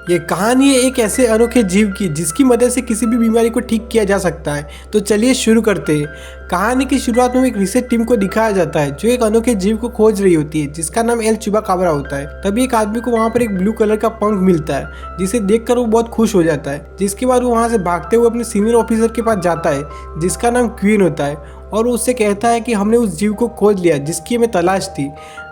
ये कहानी है एक ऐसे अनोखे जीव की जिसकी मदद से किसी भी बीमारी को ठीक किया जा सकता है। तो चलिए शुरू करते हैं। कहानी की शुरुआत में एक रिसर्च टीम को दिखाया जाता है जो एक अनोखे जीव को खोज रही होती है जिसका नाम एल चुबाकाब्रा होता है। तभी एक आदमी को वहाँ पर एक ब्लू कलर का पंख मिलता है जिसे देखकर वो बहुत खुश हो जाता है। जिसके बाद वो वहाँ से भागते हुए अपने सीनियर ऑफिसर के पास जाता है जिसका नाम क्वीन होता है और वो उससे कहता है कि हमने उस जीव को खोज लिया जिसकी हमें तलाश थी।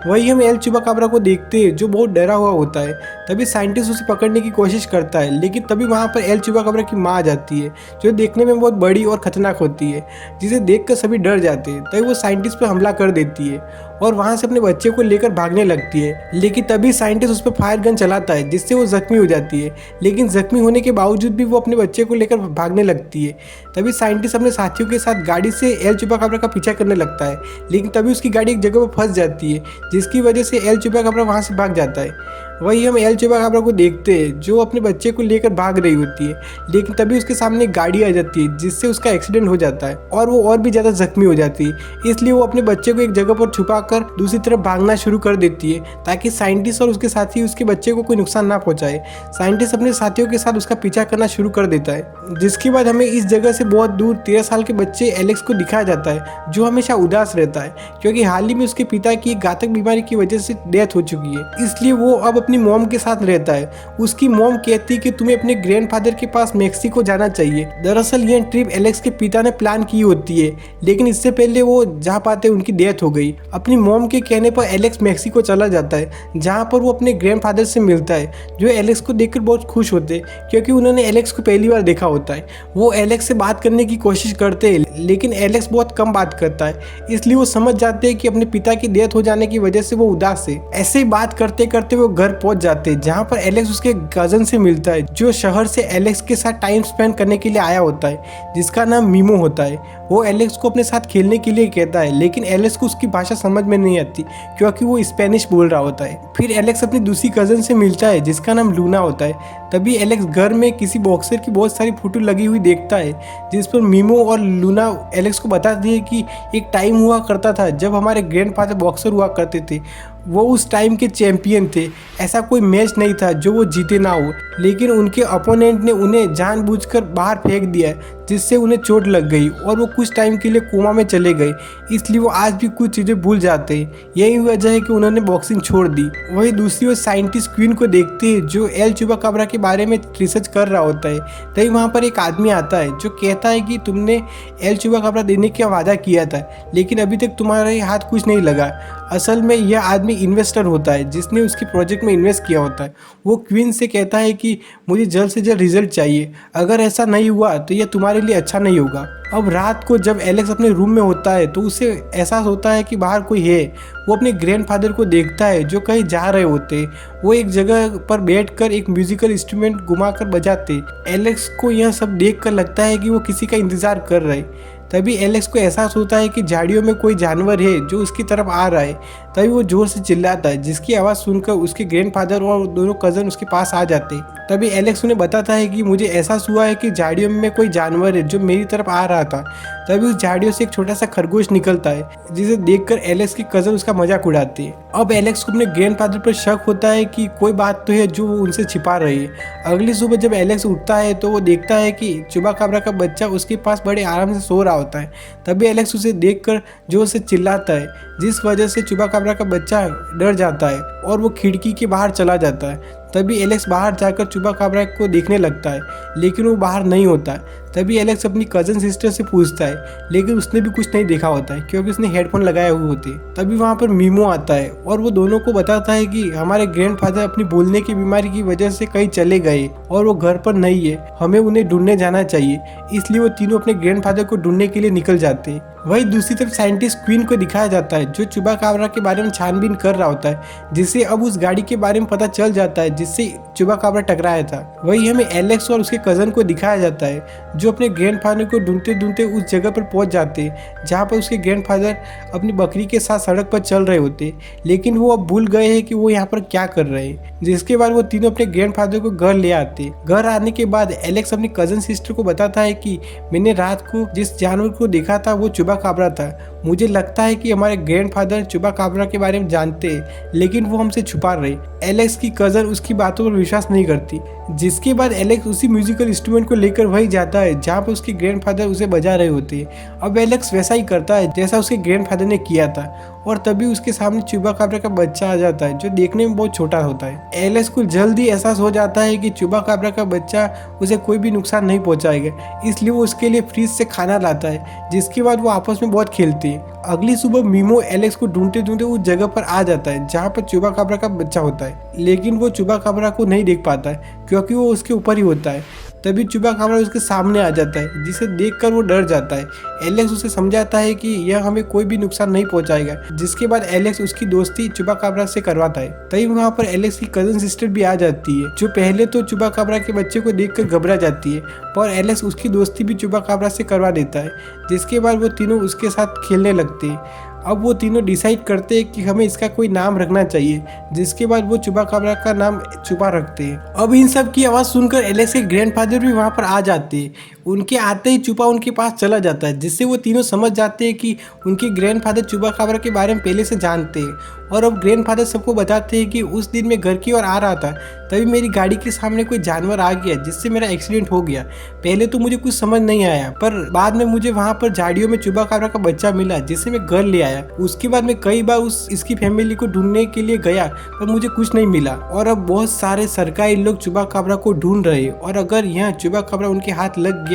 वही हम एल चुबाकाब्रा को देखते हैं जो बहुत डरा हुआ होता है। तभी साइंटिस्ट उसे पकड़ने की कोशिश करता है लेकिन तभी वहाँ पर एल चुबाकाब्रा की माँ आ जाती है जो देखने में बहुत बड़ी और खतरनाक होती है, जिसे देखकर सभी डर जाते हैं। तभी वो साइंटिस्ट पर हमला कर देती है और वहाँ से अपने बच्चे को लेकर भागने लगती है। लेकिन तभी साइंटिस्ट उस पर फायर गन चलाता है जिससे वो जख्मी हो जाती है। लेकिन जख्मी होने के बावजूद भी वो अपने बच्चे को लेकर भागने लगती है। तभी साइंटिस्ट अपने साथियों के साथ गाड़ी से एल चुबाकाब्रा का पीछा करने लगता है लेकिन तभी उसकी गाड़ी एक जगह पर फंस जाती है जिसकी वजह से एल चुबाकाब्रा वहाँ से भाग जाता है। वही हम एल चुबाकाब्रा को देखते हैं जो अपने बच्चे को लेकर भाग रही होती है लेकिन तभी उसके सामने एक गाड़ी आ जाती है जिससे उसका एक्सीडेंट हो जाता है और वो और भी ज़्यादा जख्मी हो जाती है। इसलिए वो अपने बच्चे को एक जगह पर छुपाकर दूसरी तरफ भागना शुरू कर देती है ताकि साइंटिस्ट और उसके साथी उसके बच्चे को कोई नुकसान ना पहुंचाए। साइंटिस्ट अपने साथियों के साथ उसका पीछा करना शुरू कर देता है जिसके बाद हमें इस जगह से बहुत दूर 13 साल के बच्चे एलेक्स को दिखाया जाता है जो हमेशा उदास रहता है क्योंकि हाल ही में उसके पिता की एक घातक बीमारी की वजह से डेथ हो चुकी है। इसलिए वो अब अपनी मॉम के साथ रहता है। उसकी मॉम कहती है कि तुम्हें अपने ग्रैंडफादर के पास मेक्सिको जाना चाहिए। दरअसल यह ट्रिप एलेक्स के पिता ने प्लान की होती है लेकिन इससे पहले वो जा पाते उनकी डेथ हो गई। अपनी मॉम के कहने पर एलेक्स मेक्सिको चला जाता है जहाँ पर वो अपने ग्रैंडफादर से मिलता है जो एलेक्स को देखकर बहुत खुश होते हैं क्योंकि उन्होंने एलेक्स को पहली बार देखा होता है। वो एलेक्स से बात करने की कोशिश करते हैं लेकिन एलेक्स बहुत कम बात करता है इसलिए वो समझ जाते हैं कि अपने पिता की डेथ हो जाने की वजह से वो उदास है। ऐसे ही बात करते करते वो घर पहुंच जाते हैं जहाँ पर एलेक्स उसके कजन से मिलता है जो शहर से एलेक्स के साथ टाइम स्पेंड करने के लिए आया होता है जिसका नाम मीमो होता है। वो एलेक्स को अपने साथ खेलने के लिए कहता है लेकिन एलेक्स को उसकी भाषा समझ में नहीं आती क्योंकि वो स्पेनिश बोल रहा होता है। फिर एलेक्स अपनी दूसरी कजन से मिलता है जिसका नाम लूना होता है। तभी एलेक्स घर में किसी बॉक्सर की बहुत सारी फोटो लगी हुई देखता है जिस पर मीमो और लूना एलेक्स को बताती है कि एक टाइम हुआ करता था जब हमारे ग्रैंडफादर बॉक्सर हुआ करते थे। वो उस टाइम के चैंपियन थे। ऐसा कोई मैच नहीं था जो वो जीते ना हो लेकिन उनके अपोनेंट ने उन्हें जानबूझकर बाहर फेंक दिया जिससे उन्हें चोट लग गई और वो कुछ टाइम के लिए कोमा में चले गए। इसलिए वो आज भी कुछ चीज़ें भूल जाते हैं। यही वजह है कि उन्होंने बॉक्सिंग छोड़ दी। वही दूसरी ओर साइंटिस्ट क्वीन को देखते हैं जो एल चुबाकाब्रा के बारे में रिसर्च कर रहा होता है। तभी वहाँ पर एक आदमी आता है जो कहता है कि तुमने एल चुबाकाब्रा देने का वादा किया था लेकिन अभी तक तुम्हारे हाथ कुछ नहीं लगा। असल में यह आदमी इन्वेस्टर होता है जिसने उसके प्रोजेक्ट में इन्वेस्ट किया होता है। वो क्वीन से कहता है कि मुझे जल्द से जल्द रिजल्ट चाहिए, अगर ऐसा नहीं हुआ तो यह तुम्हारे लिए अच्छा नहीं होगा। अब रात को जब एलेक्स अपने रूम में होता है तो उसे एहसास होता है कि बाहर कोई है। वो अपने ग्रैंडफादर को देखता है जो कहीं जा रहे होते। वो एक जगह पर बैठकर एक म्यूजिकल इंस्ट्रूमेंट घुमाकर बजाते। एलेक्स को यह सब देखकर लगता है कि वो किसी का इंतजार कर रहे। तभी एलेक्स को एहसास होता है कि झाड़ियों में कोई जानवर है जो उसकी तरफ आ रहा है। तभी वो जोर से चिल्लाता है जिसकी आवाज़ सुनकर उसके ग्रैंडफादर और दोनों कज़न उसके पास आ जाते। तभी एलेक्स उन्हें बताता है कि मुझे एहसास हुआ है कि झाड़ियों में कोई जानवर है जो मेरी तरफ आ रहा था। तभी उस झाड़ियों से एक छोटा सा खरगोश निकलता है जिसे देखकर एलेक्स के कज़न उसका मजाक उड़ाते हैं। अब एलेक्स को अपने ग्रैंडफादर पर शक होता है कि कोई बात तो है जो वो उनसे छिपा रही है। अगली सुबह जब एलेक्स उठता है तो वो देखता है कि चुबाकाब्रा का बच्चा उसके पास बड़े आराम से सो रहा होता है। तभी एलेक्स उसे देखकर जोर से चिल्लाता है जिस वजह से चुबाकाब्रा का बच्चा डर जाता है और वो खिड़की के बाहर चला जाता है। तभी एलेक्स बाहर जाकर चुबाकाब्रा को देखने लगता है लेकिन वो बाहर नहीं होता। तभी एलेक्स अपनी कज़न सिस्टर से पूछता है लेकिन उसने भी कुछ नहीं देखा होता है क्योंकि उसने हेडफोन लगाए हुए होते। तभी वहाँ पर मीमो आता है और वो दोनों को बताता है कि हमारे ग्रैंडफादर अपनी बोलने की बीमारी की वजह से कहीं चले गए और वो घर पर नहीं है, हमें उन्हें ढूंढने जाना चाहिए। इसलिए वो तीनों अपने ग्रैंडफादर को ढूंढने के लिए निकल जाते हैं। वही दूसरी तरफ साइंटिस्ट क्वीन को दिखाया जाता है जो चुबाकाब्रा के बारे में छानबीन कर रहा होता है जिससे अब उस गाड़ी के बारे में पता चल जाता है जिससे चुबाकाब्रा टकराया था। वही हमें एलेक्स और उसके कज़न को दिखाया जाता है जो अपने ग्रैंडफादर को ढूंढते ढूंढते उस जगह पर पहुंच जाते हैं जहां पर उसके ग्रैंडफादर अपनी बकरी के साथ सड़क पर चल रहे होते लेकिन वो अब भूल गए हैं कि वो यहाँ पर क्या कर रहे हैं। जिसके बाद वो तीनों अपने ग्रैंडफादर को घर ले आते। घर आने के बाद एलेक्स अपनी कज़न सिस्टर को बताता है कि मैंने रात को जिस जानवर को देखा था वो चुबाकाब्रा था। मुझे लगता है कि हमारे ग्रैंडफादर चुपाकाब्रा के बारे में जानते हैं, लेकिन वो हमसे छुपा रहे। एलेक्स की कज़न उसकी बातों पर विश्वास नहीं करती, जिसके बाद एलेक्स उसी म्यूजिकल इंस्ट्रूमेंट को लेकर वही जाता है जहाँ पर उसके ग्रैंडफादर उसे बजा रहे होते हैं। अब एलेक्स वैसा ही करता है जैसा उसके ग्रैंडफादर ने किया था, और तभी उसके सामने चुपाकाब्रा का बच्चा आ जाता है जो देखने में बहुत छोटा होता है। एलेक्स को जल्द ही एहसास हो जाता है कि चुपाकाब्रा का बच्चा उसे कोई भी नुकसान नहीं पहुंचाएगा, इसलिए वो उसके लिए फ्रिज से खाना लाता है, जिसके बाद वो आपस में बहुत खेलते हैं। अगली सुबह मीमो एलेक्स को ढूंढते ढूंढते उस जगह पर आ जाता है जहाँ पर चुपाकाब्रा का बच्चा होता है, लेकिन वो चुपाकाब्रा को नहीं देख पाता है क्योंकि वो उसके ऊपर ही होता है। तभी चुपाकाब्रा उसके सामने आ जाता है, जिसे देखकर वो डर जाता है। एलेक्स उसे समझाता है कि यह हमें कोई भी नुकसान नहीं पहुंचाएगा, जिसके बाद एलेक्स उसकी दोस्ती चुपाकाब्रा से करवाता है। तभी वहाँ पर एलेक्स की कजन सिस्टर भी आ जाती है, जो पहले तो चुपाकाब्रा के बच्चे को देखकर घबरा जाती है, पर एलेक्स उसकी दोस्ती भी चुपाकाब्रा से करवा देता है, जिसके बाद वो तीनों उसके साथ खेलने लगते हैं। अब वो तीनों डिसाइड करते हैं कि हमें इसका कोई नाम रखना चाहिए, जिसके बाद वो चुपाकाब्रा का नाम चुपा रखते हैं। अब इन सब की आवाज़ सुनकर एलेक्स के ग्रैंडफादर भी वहाँ पर आ जाते हैं। उनके आते ही चुपा उनके पास चला जाता है, जिससे वो तीनों समझ जाते हैं कि उनके ग्रैंडफादर चुपाकाब्रा के बारे में पहले से जानते हैं। और अब ग्रैंडफादर सबको बताते हैं कि उस दिन मैं घर की ओर आ रहा था, तभी मेरी गाड़ी के सामने कोई जानवर आ गया, जिससे मेरा एक्सीडेंट हो गया। पहले तो मुझे कुछ समझ नहीं आया, पर बाद में मुझे वहाँ पर झाड़ियों में चुपाकाब्रा का बच्चा मिला, जिसे मैं घर ले आया। उसके बाद मैं कई बार इसकी फैमिली को ढूंढने के लिए गया, पर मुझे कुछ नहीं मिला। और अब बहुत सारे सरकारी लोग चुपाकाब्रा को ढूंढ रहे, और अगर यह चुपाकाब्रा उनके हाथ लग गया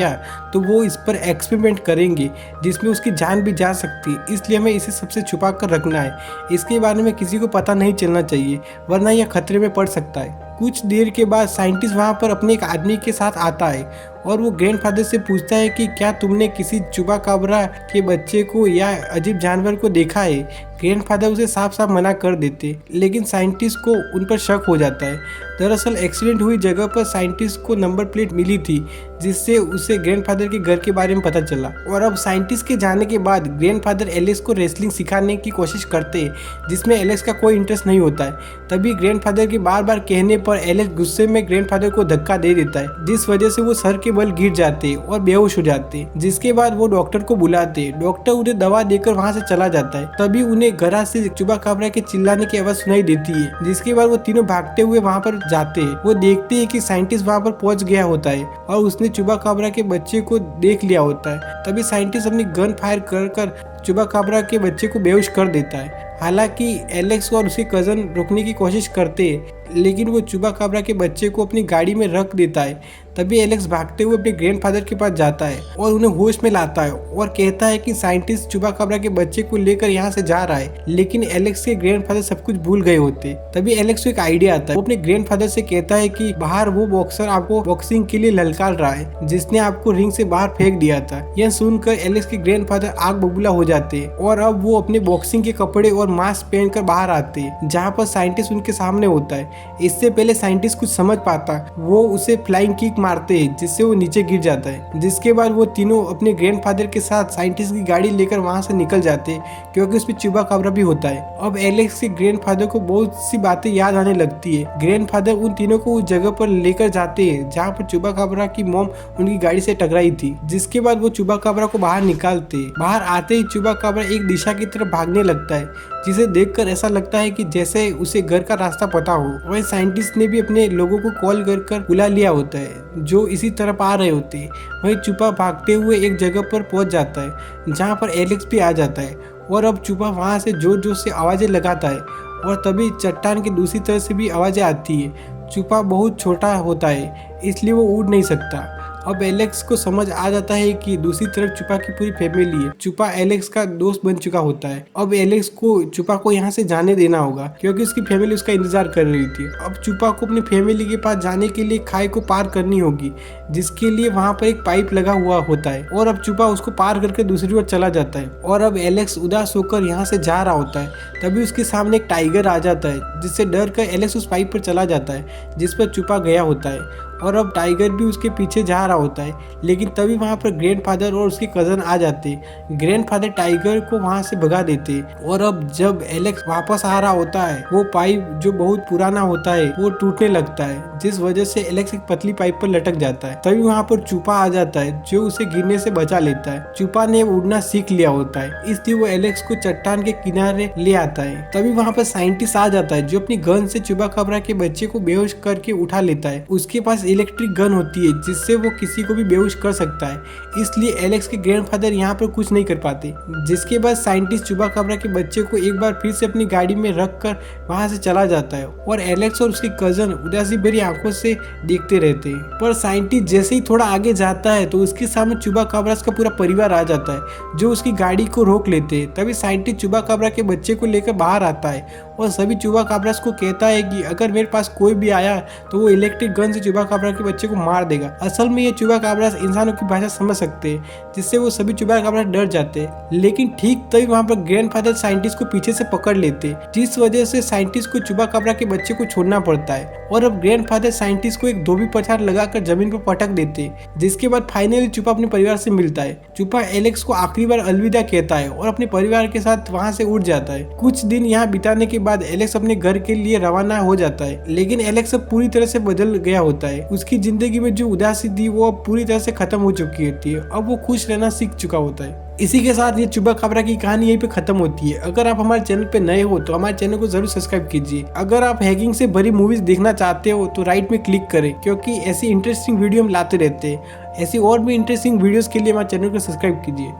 तो वो इस पर एक्सपेरिमेंट करेंगे, जिसमें उसकी जान भी जा सकती है। इसलिए हमें इसे सबसे छुपा कर रखना है। इसके बारे में किसी को पता नहीं चलना चाहिए, वरना यह खतरे में पड़ सकता है। कुछ देर के बाद साइंटिस्ट वहाँ पर अपने एक आदमी के साथ आता है, और वो ग्रैंडफादर से पूछता है कि क्या तुमने किसी चुपाकाब्रा के बच्चे को या अजीब जानवर को देखा है। ग्रैंडफादर उसे साफ साफ मना कर देते, लेकिन साइंटिस्ट को उन पर शक हो जाता है। दरअसल एक्सीडेंट हुई जगह पर साइंटिस्ट को नंबर प्लेट मिली थी, जिससे उसे ग्रैंडफादर के घर के बारे में पता चला। और अब साइंटिस्ट के जाने के बाद ग्रैंडफादर एलेक्स को रेसलिंग सिखाने की कोशिश करते हैं, जिसमें एलेक्स का कोई इंटरेस्ट नहीं होता है। तभी ग्रैंडफादर के बार बार कहने पर एलेक्स गुस्से में ग्रैंडफादर को धक्का दे देता है, जिस वजह से वो सर के बल गिर जाते और बेहोश हो जाते। जिसके बाद वो डॉक्टर को बुलाते, डॉक्टर उन्हें दवा देकर वहाँ से चला जाता है। तभी उन्हें घर से चुपाकाब्रा के चिल्लाने की आवाज सुनाई देती है, जिसके बाद वो तीनों भागते हुए वहाँ पर जाते हैं। वो देखते हैं कि साइंटिस्ट वहाँ पर पहुंच गया होता है और उसने चुपाकाब्रा के बच्चे को देख लिया होता है। तभी साइंटिस्ट अपनी गन फायर कर चुपाकाब्रा के बच्चे को बेहोश कर देता है। हालांकि एलेक्स और उसके कजन रोकने की कोशिश करते हैं, लेकिन वो चुपाकाब्रा के बच्चे को अपनी गाड़ी में रख देता है। तभी एलेक्स भागते हुए अपने ग्रैंडफादर के पास जाता है और उन्हें होश में लाता है और कहता है कि साइंटिस्ट चुपाकाब्रा के बच्चे को लेकर यहाँ से जा रहा है, लेकिन एलेक्स के ग्रैंडफादर सब कुछ भूल गए होते। तभी एलेक्स को एक आइडिया आता है। वो अपने ग्रैंडफादर से कहता है कि बाहर वो बॉक्सर आपको बॉक्सिंग के लिए ललकार रहा है, जिसने आपको रिंग से बाहर फेंक दिया था। यह सुनकर एलेक्स के ग्रैंडफादर आग बबूला हो जाते हैं और अब वो अपने बॉक्सिंग के कपड़े और मास्क पहनकर बाहर आते हैं, जहाँ पर साइंटिस्ट उनके सामने होता है। इससे पहले साइंटिस्ट कुछ समझ पाता, वो उसे फ्लाइंग किक मारते हैं, जिससे वो नीचे गिर जाता है। जिसके बाद वो तीनों अपने ग्रैंडफादर के साथ साइंटिस्ट की गाड़ी लेकर वहां से निकल जाते हैं, क्योंकि उसमें चुपाकाब्रा भी होता है। अब एलेक्स के ग्रैंडफादर को बहुत सी बातें याद आने लगती है। ग्रैंडफादर उन तीनों को उस जगह पर लेकर जाते हैं जहाँ पर चुपाकाब्रा की मॉम उनकी गाड़ी से टकराई थी। जिसके बाद वो चुपाकाब्रा को बाहर निकालते। बाहर आते ही चुपाकाब्रा एक दिशा की तरफ भागने लगता है, जिसे देखकर ऐसा लगता है कि जैसे उसे घर का रास्ता पता हो। वही साइंटिस्ट ने भी अपने लोगों को कॉल कर बुला लिया होता है, जो इसी तरफ आ रहे होते हैं। वही चुपा भागते हुए एक जगह पर पहुंच जाता है, जहां पर एलेक्स भी आ जाता है। और अब चुपा वहां से जोर जोर से आवाजें लगाता है, और तभी चट्टान की दूसरी तरफ से भी आवाजें आती है। चुपा बहुत छोटा होता है, इसलिए वो उड़ नहीं सकता। अब एलेक्स को समझ आ जाता है कि दूसरी तरफ चुपा की पूरी फैमिली है। चुपा एलेक्स का दोस्त बन चुका होता है। अब एलेक्स को चुपा को यहाँ से जाने देना होगा, क्योंकि उसकी फैमिली उसका इंतजार कर रही थी। अब चुपा को अपनी फैमिली के पास जाने के लिए खाई को पार करनी होगी, जिसके लिए वहाँ पर एक पाइप लगा हुआ होता है। और अब चुपा उसको पार करके दूसरी ओर चला जाता है। और अब एलेक्स उदास होकर यहाँ से जा रहा होता है, तभी उसके सामने एक टाइगर आ जाता है, जिससे डर कर एलेक्स उस पाइप पर चला जाता है जिस पर चुपा गया होता है। और अब टाइगर भी उसके पीछे जा रहा होता है। लेकिन तभी वहाँ पर ग्रैंडफादर और उसके कजन आ जाते। ग्रैंडफादर टाइगर को वहाँ से भगा देते और अब जब एलेक्स वापस आ रहा होता है वो पाइप जो बहुत पुराना होता है वो टूटने लगता है, जिस वजह से एलेक्स एक पतली पाइप पर लटक जाता है। तभी वहाँ पर चूपा आ जाता है जो उसे गिरने से बचा लेता है। चूपा ने उड़ना सीख लिया होता है, इसलिए वो एलेक्स को चट्टान के किनारे ले आता है। तभी वहाँ पर साइंटिस्ट आ जाता है जो अपनी गन से चुपाकाब्रा के बच्चे को बेहोश करके उठा लेता है। उसके पास इलेक्ट्रिक गन होती है जिससे वो किसी को भी बेहोश कर सकता है, इसलिए एलेक्स के ग्रैंडफादर यहाँ पर कुछ नहीं कर पाते। जिसके बाद साइंटिस्ट चुपाकाब्रा के बच्चे को एक बार फिर से अपनी गाड़ी में रख कर वहाँ से चला जाता है और एलेक्स और उसके कजन उदासी भरी आंखों से देखते रहते हैं। पर साइंटिस्ट जैसे ही थोड़ा आगे जाता है तो उसके सामने चुपाकाब्रास का पूरा परिवार आ जाता है जो उसकी गाड़ी को रोक लेते हैं। तभी साइंटिस्ट चुपाकाब्रा के बच्चे को लेकर बाहर आता है और सभी चुपाकाब्रास को कहता है कि अगर मेरे पास कोई भी आया तो वो इलेक्ट्रिक गन से चुपाकाब्रा के बच्चे को मार देगा। असल में ये चुपाकाब्रास इंसानों की भाषा समझ सकते हैं, जिससे वो सभी चुपाकाब्रास डर जाते हैं। लेकिन ठीक तभी वहाँ पर ग्रैंडफादर साइंटिस्ट को पीछे से पकड़ लेते, जिस वजह से साइंटिस्ट को चुपाकाब्रा के बच्चे को छोड़ना पड़ता है और अब ग्रैंडफादर साइंटिस्ट को एक धोबी पछाड़ लगाकर जमीन पर पटक देते। जिसके बाद फाइनली चुपा अपने परिवार से मिलता है। चुपा एलेक्स को आखिरी बार अलविदा कहता है और अपने परिवार के साथ वहाँ से उड़ जाता है। कुछ दिन यहाँ बिताने के बाद एलेक्स अपने घर के लिए रवाना हो जाता है, लेकिन एलेक्स अब पूरी तरह से बदल गया होता है। उसकी जिंदगी में जो उदासी थी वो अब पूरी तरह से खत्म हो चुकी होती है। अब वो खुश रहना सीख चुका होता है। इसी के साथ ये चुपाकाब्रा की कहानी यहीं पे खत्म होती है। अगर आप हमारे चैनल पे नए हो तो हमारे चैनल को जरूर सब्सक्राइब कीजिए। अगर आप हैकिंग से भरी मूवीज देखना चाहते हो तो राइट में क्लिक करें, क्योंकि ऐसी इंटरेस्टिंग वीडियो हम लाते रहते हैं। ऐसी और भी इंटरेस्टिंग वीडियोस के लिए हमारे चैनल को सब्सक्राइब कीजिए।